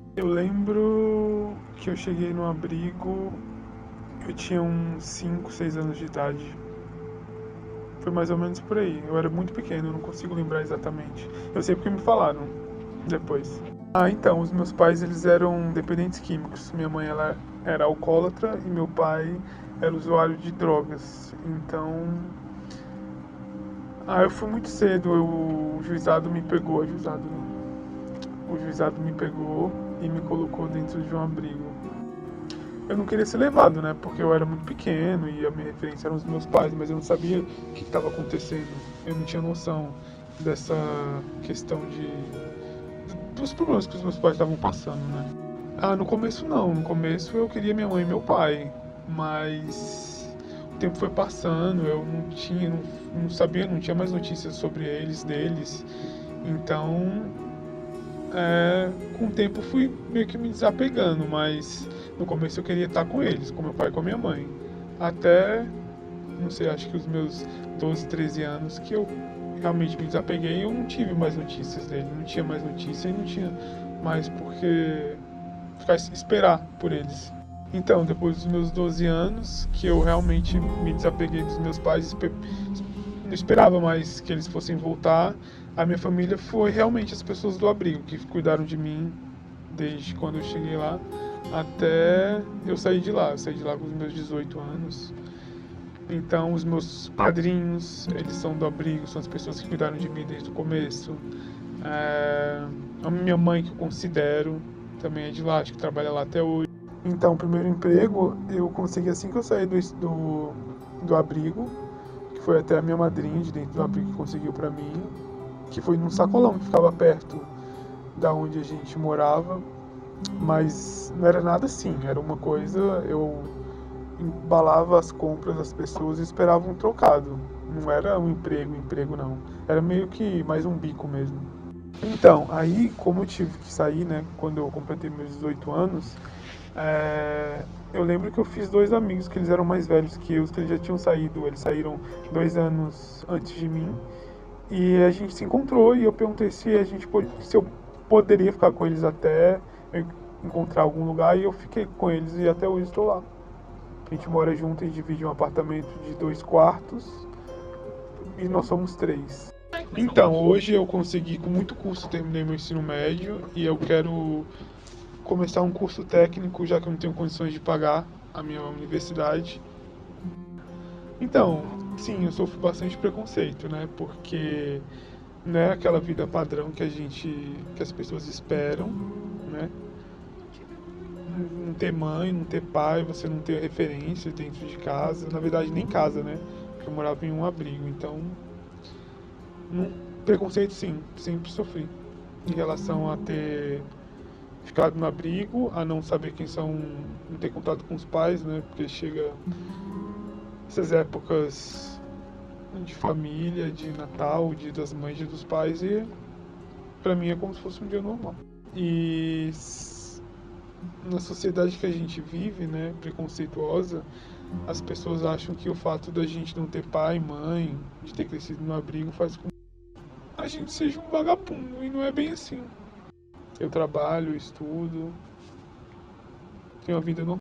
Eu lembro que eu cheguei no abrigo, eu tinha uns 5, 6 anos de idade. Foi mais ou menos por aí. Eu era muito pequeno, eu não consigo lembrar exatamente. Eu sei porque me falaram depois. Então, os meus pais eles eram dependentes químicos. Minha mãe ela era alcoólatra e meu pai era usuário de drogas. Então, eu fui muito cedo, o juizado me pegou, o juizado me pegou e me colocou dentro de um abrigo. Eu não queria ser levado, né? Porque eu era muito pequeno e a minha referência eram os meus pais, mas eu não sabia o que estava acontecendo. Eu não tinha noção dessa questão dos problemas que os meus pais estavam passando, né? No começo não. No começo eu queria minha mãe e meu pai, mas o tempo foi passando, eu não sabia, não tinha mais notícias sobre eles, deles. Então, com o tempo fui meio que me desapegando, mas no começo eu queria estar com eles, com meu pai e com a minha mãe. Até, não sei, acho que os meus 12, 13 anos que eu realmente me desapeguei, eu não tive mais notícias dele, não tinha mais notícia e não tinha mais porque esperar por eles. Então, depois dos meus 12 anos, que eu realmente me desapeguei dos meus pais, não esperava mais que eles fossem voltar. A minha família foi realmente as pessoas do abrigo que cuidaram de mim desde quando eu cheguei lá até eu sair de lá. Eu saí de lá com os meus 18 anos. Então, os meus padrinhos, eles são do abrigo, são as pessoas que cuidaram de mim desde o começo. A minha mãe, que eu considero, também é de lá, acho que trabalha lá até hoje. Então, o primeiro emprego eu consegui assim que eu saí do abrigo, que foi até a minha madrinha de dentro do abrigo que conseguiu pra mim, que foi num sacolão que ficava perto da onde a gente morava, mas não era nada assim, era uma coisa, eu embalava as compras das pessoas e esperava um trocado. Não era um emprego não. Era meio que mais um bico mesmo. Então, aí como eu tive que sair, né, quando eu completei meus 18 anos, eu lembro que eu fiz dois amigos que eles eram mais velhos que eu, que eles já tinham saído, eles saíram 2 anos antes de mim. E a gente se encontrou e eu perguntei se eu poderia ficar com eles até eu encontrar algum lugar e eu fiquei com eles e até hoje estou lá. A gente mora junto e divide um apartamento de 2 quartos e nós somos três. Então, hoje eu consegui, com muito custo, terminei meu ensino médio e eu quero começar um curso técnico, já que eu não tenho condições de pagar a minha universidade. Então, sim, eu sofro bastante preconceito, né? Porque não é aquela vida padrão que as pessoas esperam, né? Não ter mãe, não ter pai, você não ter referência dentro de casa, na verdade nem casa, né? Porque eu morava em um abrigo, então preconceito sim, sempre sofri em relação a ter ficado no abrigo, a não saber quem são, não ter contato com os pais, né? Porque chega essas épocas de família, de Natal, Dia das Mães, Dia dos Pais e pra mim é como se fosse um dia normal. E na sociedade que a gente vive, né, preconceituosa, as pessoas acham que o fato da gente não ter pai, mãe, de ter crescido no abrigo faz com que a gente seja um vagabundo e não é bem assim. Eu trabalho, estudo, tenho uma vida normal.